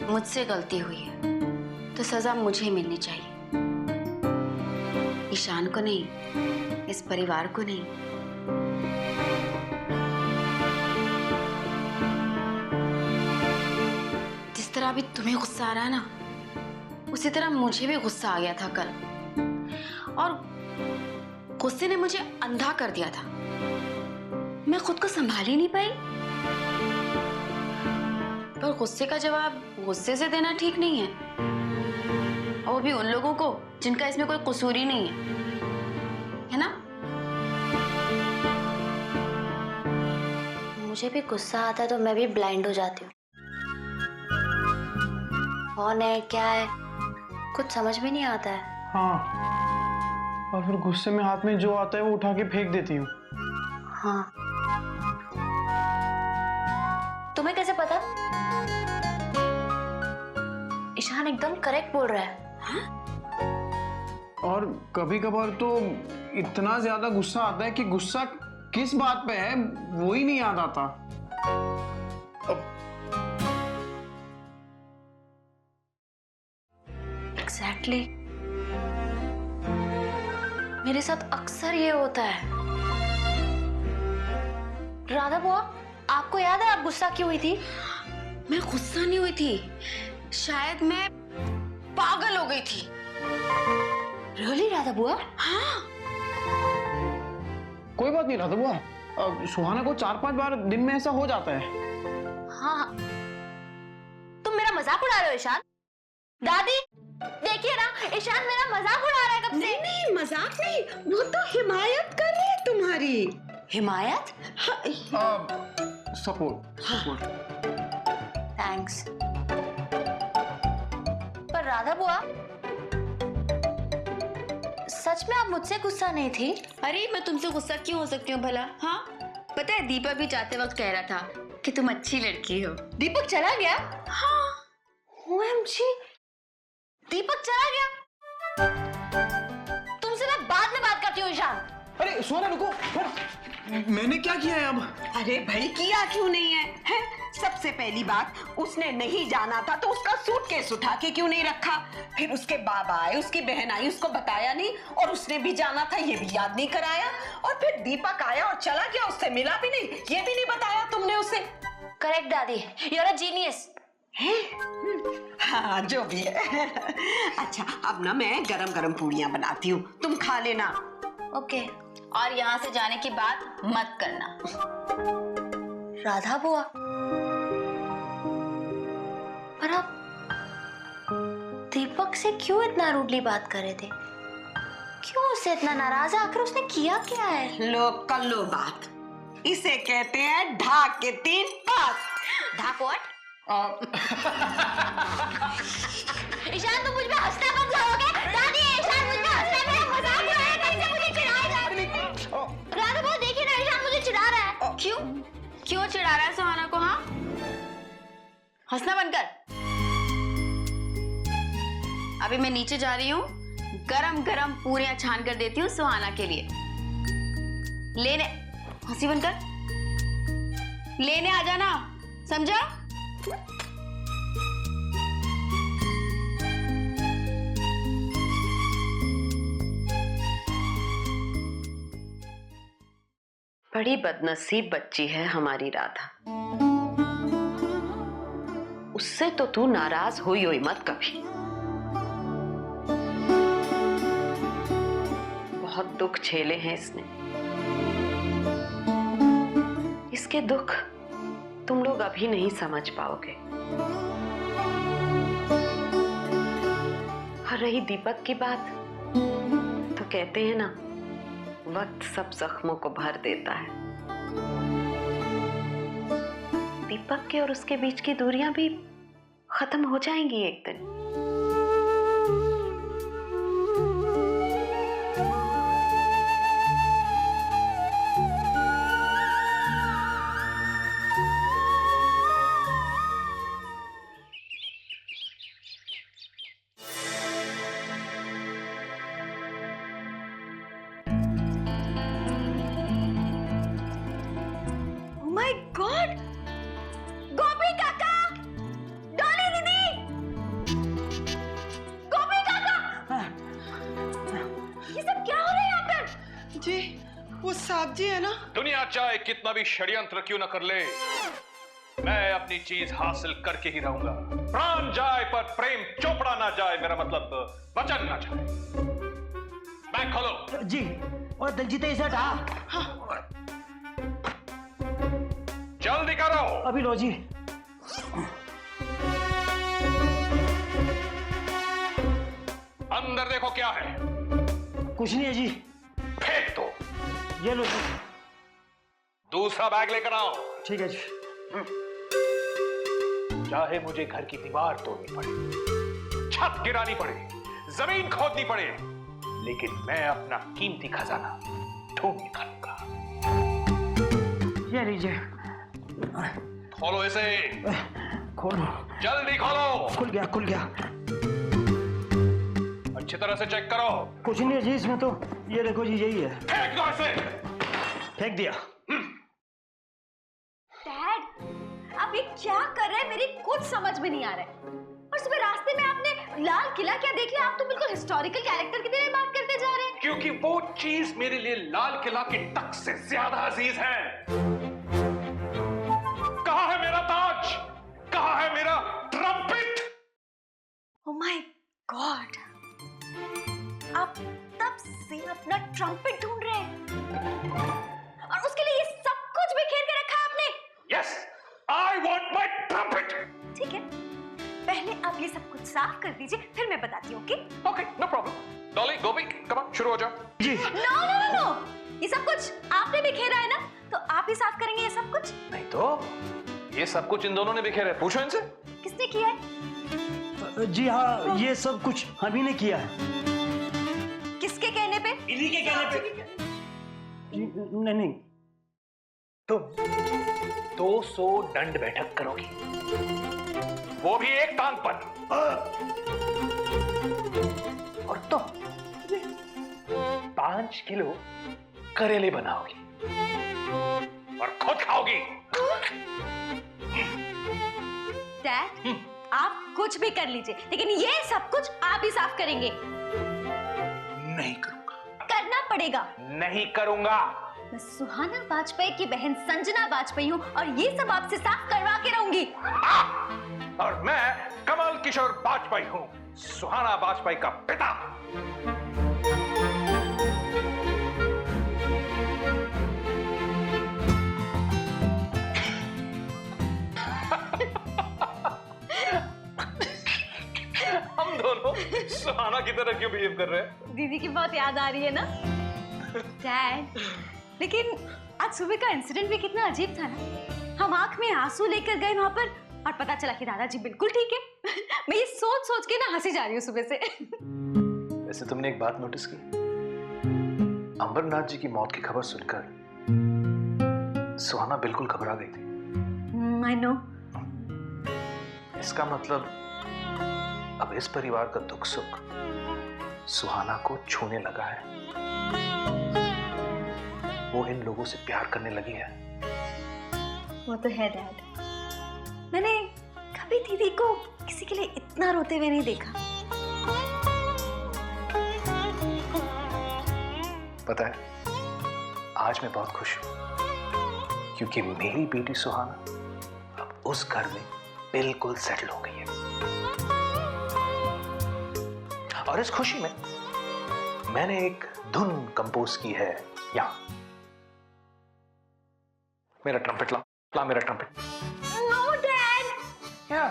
मुझसे गलती हुई है तो सजा मुझे मिलनी चाहिए, ईशान को नहीं, इस परिवार को नहीं। जिस तरह अभी तुम्हें गुस्सा आ रहा है ना, उसी तरह मुझे भी गुस्सा आ गया था कल, और गुस्से ने मुझे अंधा कर दिया था। मैं खुद को संभाल ही नहीं पाई। पर गुस्से का जवाब गुस्से से देना ठीक नहीं है, और वो भी उन लोगों को जिनका इसमें कोई कसूर ही नहीं है ना? मुझे भी गुस्सा आता है तो मैं भी ब्लाइंड हो जाती हूँ। कौन है, क्या है, कुछ समझ में नहीं आता है। हाँ, और फिर गुस्से में हाथ में जो आता है वो उठा के फेंक देती हूँ। हाँ, तुम्हें कैसे पता? ईशान एकदम करेक्ट बोल रहा है। हाँ? और कभी कभार तो इतना ज्यादा गुस्सा आता है कि गुस्सा किस बात पे है वो ही नहीं याद आता। एग्जैक्टली, मेरे साथ अक्सर ये होता है। राधा बुआ, आपको याद है आप गुस्सा क्यों हुई थी? मैं गुस्सा नहीं हुई थी, शायद मैं पागल हो गई थी। रियली राधा बुआ? हाँ। कोई बात नहीं राधा बुआ, सुहाना को 4-5 बार दिन में ऐसा हो जाता है। हाँ, तुम मेरा मजाक उड़ा रहे हो ईशान? दादी देखिए ना, ईशान मेरा मजाक उड़ा रहा है कब से। नहीं नहीं, मजाक नहीं, वो तो हिमायत कर रही है तुम्हारी। हिमायत? सपोर्ट। थैंक्स। पर राधा बुआ, सच में आप मुझसे गुस्सा नहीं थी? अरे मैं तुमसे गुस्सा क्यों हो सकती हूँ भला? हाँ, पता है दीपक भी जाते वक्त कह रहा था कि तुम अच्छी लड़की हो। दीपक चला गया? हाँ। OMG, दीपक चला गया? तुमसे मैं बाद में बात करती हूँ ईशान। अरे सुहाना रुको, मैंने क्या किया है अब? अरे भाई, किया क्यों नहीं है, हैं? सबसे पहली बात, उसने नहीं जाना था तो उसका सूटकेस उठा के क्यों नहीं रखा? फिर उसके बाबा आए, उसकी बहन आई, उसको बताया नहीं, और उसने भी जाना था ये भी याद नहीं कराया। और फिर दीपक आया और चला गया, उससे मिला भी नहीं, ये भी नहीं बताया तुमने उसे। करेक्ट दादी, यू आर अ जीनियस। हाँ, जो भी है। अच्छा, अब ना मैं गरम गरम पूड़ियां बनाती हूँ, तुम खा लेना। ओके। और यहाँ से जाने की बात मत करना। राधा बुआ, पर आप दीपक से क्यों इतना रूडली बात कर रहे थे? क्यों उससे इतना नाराज है? आखिर उसने किया क्या है? लो कर लो बात, इसे कहते हैं ढाक के 3 पास। ढाक व्हाट? ईशान, तुम मुझ पे हंसना बंद करोगे? दादी, ईशान मुझ पे हंसना, मेरा मजाक उड़ा रहा है, कहीं से मुझे चिढ़ाएगा। राधा बुआ देखिए ना, ईशान मुझे चिढ़ा रहा है। क्यों? क्यों चिढ़ा रहा है सुहाना को? हाँ, हंसना बंद कर। अभी मैं नीचे जा रही हूँ, गरम गरम पूरियां छान कर देती हूँ सुहाना के लिए। लेने, हंसी बंद कर, लेने आ जाना, समझा? बड़ी बदनसीब बच्ची है हमारी राधा। उससे तो तू नाराज हुई मत कभी। बहुत दुख झेले हैं इसने। इसके दुख तुम लोग अभी नहीं समझ पाओगे। और रही दीपक की बात, तो कहते हैं ना, वक्त सब जख्मों को भर देता है। दीपक के और उसके बीच की दूरियां भी खत्म हो जाएंगी एक दिन। Oh my God! गोपी काका, डॉली दीदी, वो साहब जी है ना? दुनिया चाहे कितना भी षड्यंत्र क्यों न कर ले, मैं अपनी चीज हासिल करके ही रहूंगा। प्राण जाए पर प्रेम चोपड़ा ना जाए, मेरा मतलब वचन ना जाए। बैग खोलो। जी। और दलजीत इसे हटा। जल्दी करो। अभी लो जी। अंदर देखो क्या है। कुछ नहीं है जी। फेंक दो। ये लो जी। दूसरा बैग लेकर आओ। ठीक है जी। चाहे मुझे घर की दीवार तोड़नी पड़े, छत गिरानी पड़े, जमीन खोदनी पड़े, लेकिन मैं अपना कीमती खजाना ढूंढ निकालूंगा। ये लीजिए। खोलो इसे। खोलो। जल्दी खोलो। खुल गया, खुल गया। अच्छी तरह से चेक करो। कुछ नहीं है जी इसमें तो। ये देखो जी, यही है। फेंक दो इसे। फेंक दिया। डैड, आप ये क्या कर रहे हैं? मेरी कुछ समझ में नहीं आ रहा है। और सुबह रास्ते में आपने लाल किला क्या देख लिया? आप तो बिल्कुल हिस्टोरिकल कैरेक्टर की तरह बात करते जा रहे हैं। क्योंकि वो चीज मेरे लिए लाल किला के टक से ज्यादा अजीज है। कहाँ है मेरा ताज? कहाँ है मेरा ट्रम्पेट? ओह माय गॉड, आप तब से अपना ट्रम्पेट ढूंढ रहे हैं और उसके लिए ये सब कुछ बिखेर के रखा आपने। Yes, I want my trumpet. ठीक है, पहले आप ये सब कुछ साफ कर दीजिए, फिर मैं बताती हूँ। Okay? Okay, no problem. Dolly, Gopi, come on, शुरू हो जाओ। जी। नो नो नो नो, ये सब कुछ आपने बिखेरा है ना, तो आप ही साफ करेंगे ये सब कुछ। नहीं तो ये सब कुछ इन दोनों ने बिखेरा है। पूछो इनसे। किसने किया है? जी हाँ, ये सब कुछ हम ही ने किया है। किसके कहने पे? इन्हीं के कहने पे। नहीं नहीं, तुम 200 दंड बैठक करोगी, वो भी एक टांग पर। और तुम 5 किलो करेले बनाओगी और खुद खाओगी। डैड, आप कुछ भी कर लीजिए, लेकिन ये सब कुछ आप ही साफ करेंगे। नहीं करूंगा। करना पड़ेगा। नहीं करूंगा। मैं सुहाना वाजपेयी की बहन संजना वाजपेयी हूँ और ये सब आपसे साफ करवा के रहूंगी। और मैं कमल किशोर वाजपेयी हूँ, सुहाना वाजपेयी का पिता। हम दोनों सुहाना की तरह क्यों बिहेव कर रहे हैं? दीदी की बहुत याद आ रही है ना? डैड, लेकिन आज सुबह का इंसिडेंट भी कितना अजीब था ना। हम आंख में आंसू लेकर गए वहां पर और पता चला कि दादाजी बिल्कुल ठीक है। मैं ये सोच सोच के ना हंसी जा रही हूँ सुबह से। वैसे तुमने एक बात नोटिस की? अंबरनाथ जी की मौत की खबर सुनकर सुहाना बिल्कुल घबरा गई थी। I know. इसका मतलब अब इस परिवार का दुख सुख सुहाना को छूने लगा है। वो इन लोगों से प्यार करने लगी है। वो तो है डैड। मैंने कभी दीदी को किसी के लिए इतना रोते हुए नहीं देखा। पता है, आज मैं बहुत खुश हूं क्योंकि मेरी बेटी सुहाना अब उस घर में बिल्कुल सेटल हो गई है। और इस खुशी में मैंने एक धुन कंपोज की है। यहाँ मेरा ट्रम्पेट ला, ला मेरा ट्रम्पेट। No dad. क्या?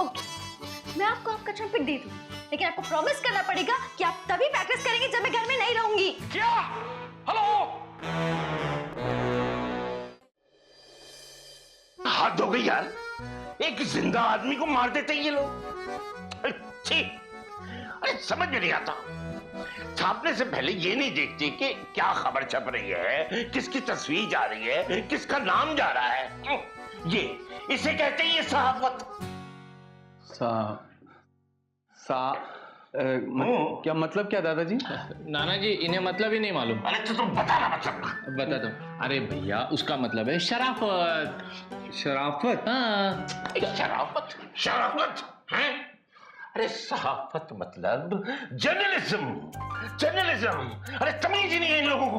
ओके, मैं आपको आपका ट्रम्पेट दे दूँ, लेकिन आपको प्रॉमिस करना पड़ेगा कि आप तभी प्रैक्टिस करेंगे जब मैं घर में नहीं रहूंगी। क्या? हेलो? हाथ हो गई यार, एक जिंदा आदमी को मार देते ये लोग। छी, अरे समझ में नहीं आता। छापने से पहले ये नहीं देखते कि क्या खबर छप रही है, किसकी तस्वीर जा रही है, किसका नाम जा रहा है। ये इसे कहते हैं ये सहाफत। क्या मतलब क्या दादाजी? नाना जी, इन्हें मतलब ही नहीं मालूम। अरे तो तुम बताना मतलब। बता दो। अरे भैया, उसका मतलब है शराफत। शराफत? हाँ। शराफत? शराफत है? अरे सहाफत मतलब जर्नलिज्म। जर्नलिज्म, अरे तमीज ही नहीं है इन लोगों को।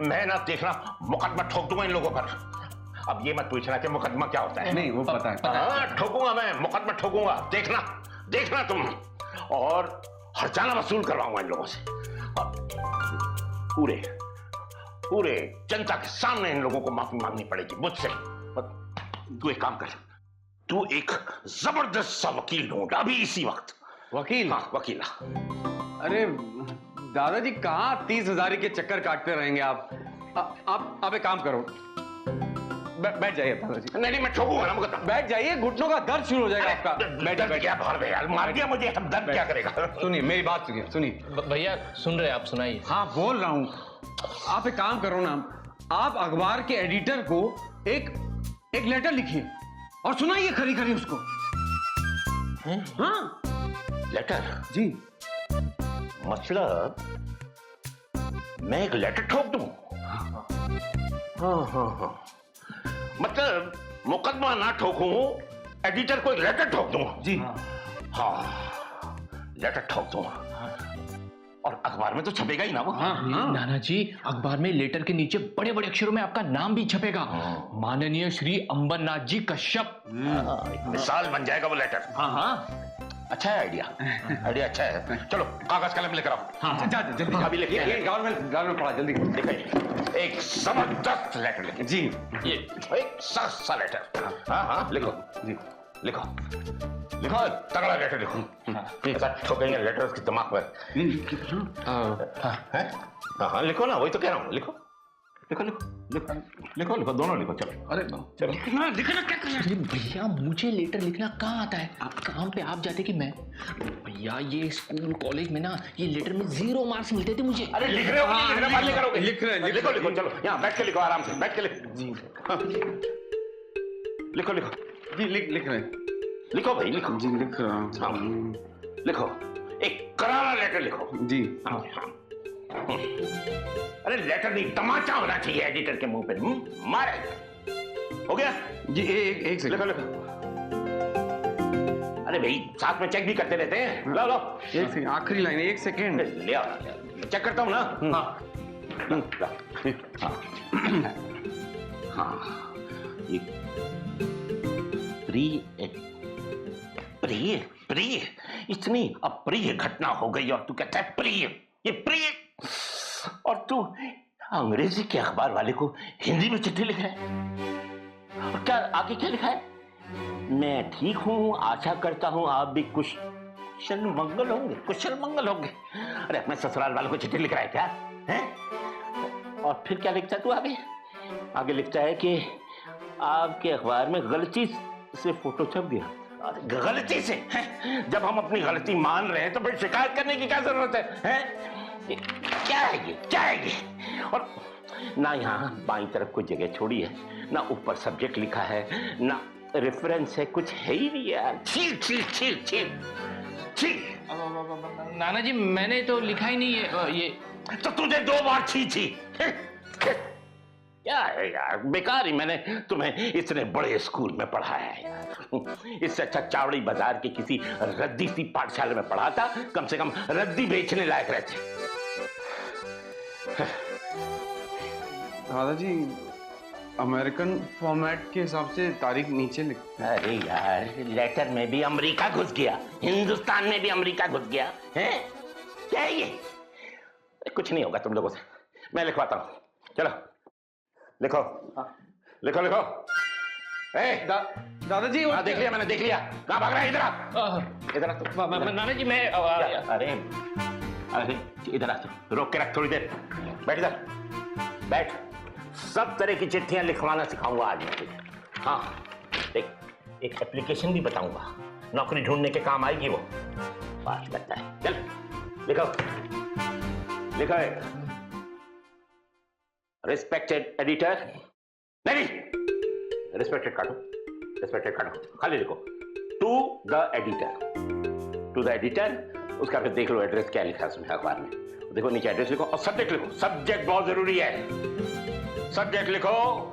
मैं ना देखना मुकदमा ठोक दूंगा इन लोगों पर। अब ये मत पूछना कि मुकदमा क्या होता है। नहीं वो पता है। हाँ ठोकूंगा मैं, मुकदमा ठोकूंगा, देखना देखना तुम। और हर्जाना वसूल करवाऊंगा इन लोगों से। और पूरे पूरे जनता के सामने इन लोगों को माफी मांगनी पड़ेगी मुझसे। तू एक काम कर, तू एक जबरदस्त सा वकील ढूंढ अभी इसी वक्त। वकील? हाँ वकील। अरे दादाजी कहाँ 30,000 के चक्कर काटते रहेंगे आप। आप एक काम करो, बैठ जाइए दादाजी। नहीं मैं ठोकूंगा ना मुकदमा। बैठ जाइए, घुटनों का दर्द शुरू हो जाएगा आपका। दर्द क्या भार में यार, मार दिया मुझे, हम दर्द क्या करेगा। सुनिए मेरी बात सुनिए। भैया सुन रहे आप, सुनाइए। हाँ बोल रहा हूँ। आप एक काम करो ना, आप अखबार के एडिटर को एक लेटर लिखिए और सुनाइए खरी खरी उसको। हाँ लेटर? जी। मतलब मैं एक लेटर ठोक दूं? हाँ। मतलब मुकदमा ना ठोकूं, एडिटर को एक लेटर ठोक दूं। जी हाँ लेटर ठोक दूं और अखबार में तो छपेगा ही ना वो। हाँ। नाना जी अखबार में लेटर के नीचे बड़े बड़े अक्षरों में आपका नाम भी छपेगा, माननीय श्री अंबरनाथ जी कश्यप। मिसाल बन जाएगा वो लेटर। हाँ अच्छा है आइडिया अच्छा है। चलो कागज कलम लेकर आओ। हाँ जा जल्दी। अभी लिखिए। गवर्नमेंट पढ़ा जल्दी। देखिए एक जबरदस्त लेटर लिखिए। जी ये एक सख्त सा लेटर। हाँ लिखो जी, लिखो तगड़ा लेटर लिखो। ऐसा ठोकेंगे लेटर उसके दिमाग पर। हाँ लिखो ना, वही तो कह रहा हूँ। लिखो दोनों लिखो। चलो अरे चलो लिखना क्या करना। अरे भैया मुझे लेटर लिखना कहाँ आता है, आप काम पे आप जाते कि मैं। भैया ये स्कूल कॉलेज में ना ये लेटर में 0 मार्क्स मिलते थे मुझे। अरे लिख रहे हो नहीं लिख रहे हो, बाद में करोगे। लिख रहे हैं। लिखो चलो यहाँ बैठ के लिखो, आराम से बैठ के लिखो। जी लिखो जी लिख रहे हैं। लिखो भाई लिखो। जी लिख रहा हूँ। हाँ लिखो, एक करारा लेटर लिखो। जी हाँ। अरे लेटर नहीं, तमाचा होना चाहिए एडिटर के मुंह पे। मारे हो गया जी। एक सेकंड। लिखो। अरे भाई साथ में चेक भी करते रहते हैं। लो एक सेकंड, आखिरी लाइन। 1 सेकंड। ले आओ, चेक करता हूँ ना। हाँ ये प्रिय इतनी अप्रिय घटना हो गई और तू कहता है प्रिय। ये प्रिय, और तू अंग्रेजी के अखबार वाले को हिंदी में चिट्ठी लिख रहा है। और क्या आगे क्या लिखा है? मैं ठीक हूं, आशा करता हूं आप भी कुशल मंगल होंगे। अरे अपने ससुराल वालों को चिट्ठी लिख रहा है क्या है? और फिर क्या लिखता है तू आगे लिखता है कि आपके अखबार में गलती से फोटो छप गया। गलती से? जब हम अपनी गलती मान रहे हैं तो फिर शिकायत करने की क्या जरूरत है? क्या है ये? और ना यहाँ बाईं तरफ कोई जगह छोड़ी है, ना ऊपर सब्जेक्ट लिखा है, ना रेफरेंस है, कुछ है ही नहीं यार। छी। नाना जी मैंने तो लिखा ही नहीं है ये। तो तुझे 2 बार छी। क्या है यार, बेकार ही मैंने तुम्हें इतने बड़े स्कूल में पढ़ाया है यार। इससे अच्छा चावड़ी बाजार की किसी रद्दी सी पाठशाला में पढ़ा था, कम से कम रद्दी बेचने लायक रहते। दादाजी अमेरिकन फॉर्मेट के हिसाब से तारीख नीचे लिख। अरे यार लेटर में भी अमेरिका घुस गया, हिंदुस्तान में भी अमेरिका घुस गया है। क्या है ये? कुछ नहीं होगा तुम लोगों से, मैं लिखवाता हूँ। चलो लिखो। दादाजी देख लिया मैंने, देख लिया। कहाँ भाग रहा है? इधर आ। नाना जी मैं अरे इधर आ, रोक के रख थोड़ी देर। बैठ। सब तरह की चिट्ठियां लिखवाना सिखाऊंगा आज मैं तुझे। हाँ एक एप्लीकेशन भी बताऊंगा, नौकरी ढूंढने के काम आएगी वो। बात करता है। चल लिखो है रिस्पेक्टेड एडिटर। नहीं रिस्पेक्टेड काटो, खाली लिखो टू द एडिटर। उसका फिर देख लो एड्रेस क्या लिखा है उसमें अखबार में। देखो नीचे एड्रेस लिखो और सब्जेक्ट लिखो। सब्जेक्ट बहुत जरूरी है। सब्जेक्ट लिखो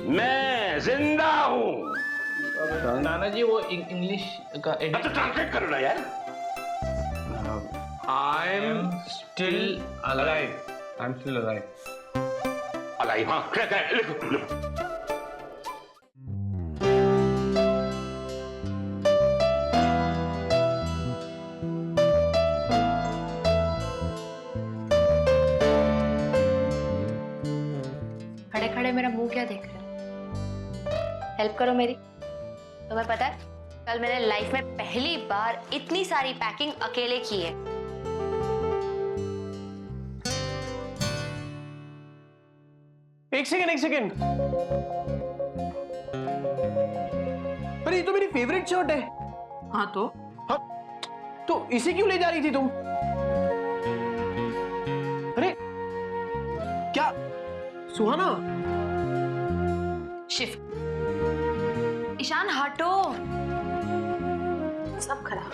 मैं जिंदा हूं। नाना जी वो इंग्लिश का तो ट्रांसलेट करो ना यार। I'm still alive. I'm still alive. Alai, हाँ correct, लिखो लिखो। खड़े खड़े मेरा मुंह क्या देख रहे हो? हेल्प करो मेरी। तुम्हें पता है कल मैंने लाइफ में पहली बार इतनी सारी पैकिंग अकेले की है। एक सेकेंड। अरे ये तो मेरी फेवरेट शर्ट है। हाँ तो तो इसे क्यों ले जा रही थी तुम? अरे क्या सुहाना? शिव, ईशान हटो, सब खराब।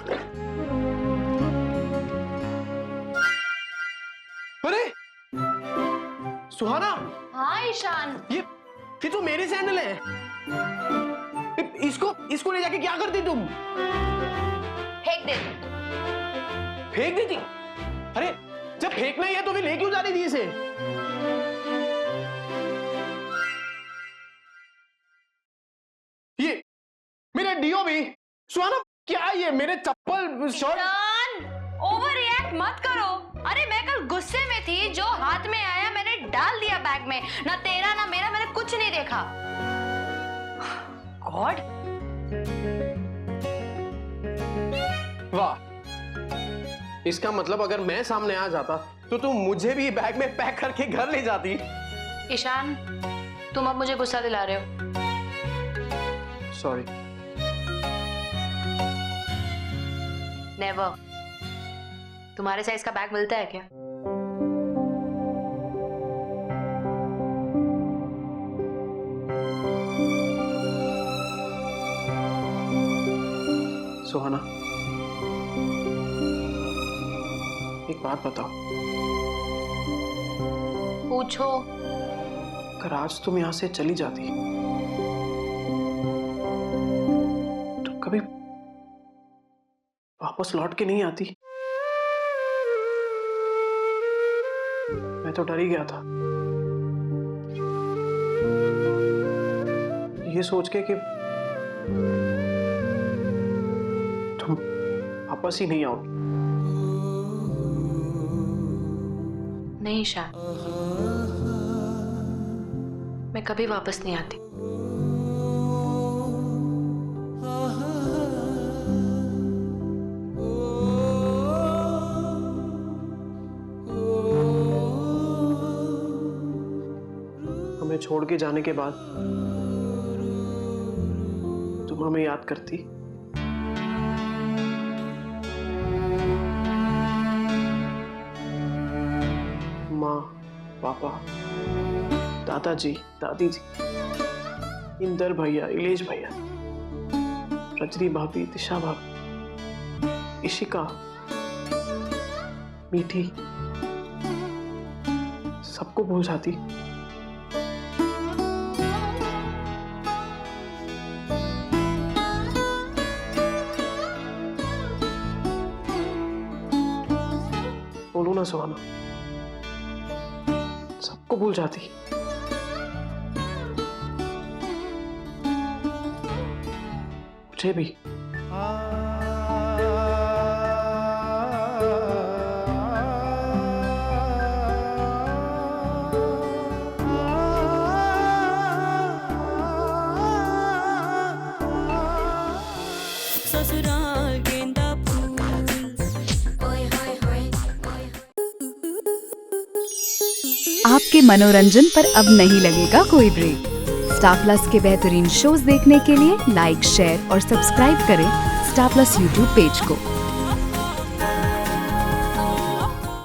अरे सुहाना, हाँ ईशान, ये तो मेरे सैंडल है। इसको ले जाके क्या करती तुम? फेंक दे। फेंक देती? अरे जब फेंकना ही है तो फिर ले क्यों जा रही थी इसे? ये मेरा डीओ भी। सुहाना क्या ये मेरे चप्पल शर्ट? ओवर रिएक्ट मत करो। अरे मैं कल गुस्से में थी, जो हाथ में आया मैंने डाल दिया बैग में। ना तेरा ना मेरा, मैंने कुछ नहीं देखा। गॉड, वाह, इसका मतलब अगर मैं सामने आ जाता तो तुम मुझे भी बैग में पैक करके घर ले जाती। ईशान तुम अब मुझे गुस्सा दिला रहे हो। सॉरी। नेवर। तुम्हारे साइज का बैग मिलता है क्या? सुहाना, एक बात बताओ। पूछो। अगर आज तुम यहां से चली जाती तो कभी वापस लौट के नहीं आती? मैं तो डर ही गया था, ये सोच के कि तुम वापस ही नहीं आओगी। नहीं ईशान, मैं कभी वापस नहीं आती। हमें छोड़ के जाने के बाद तुम हमें याद करती? माँ, पापा, दादाजी, दादी जी, इंदर भैया, इलेश भैया, रजनी भाभी, दिशा भाभी, इशिका, मीठी, सबको भूल जाती? बोलो ना सुहाना, सबको भूल जाती? मुझे भी। ससुराल गेंदा फूल। आपके मनोरंजन पर अब नहीं लगेगा कोई ब्रेक। स्टार प्लस के बेहतरीन शोज देखने के लिए लाइक, शेयर और सब्सक्राइब करें स्टार प्लस यूट्यूब पेज को।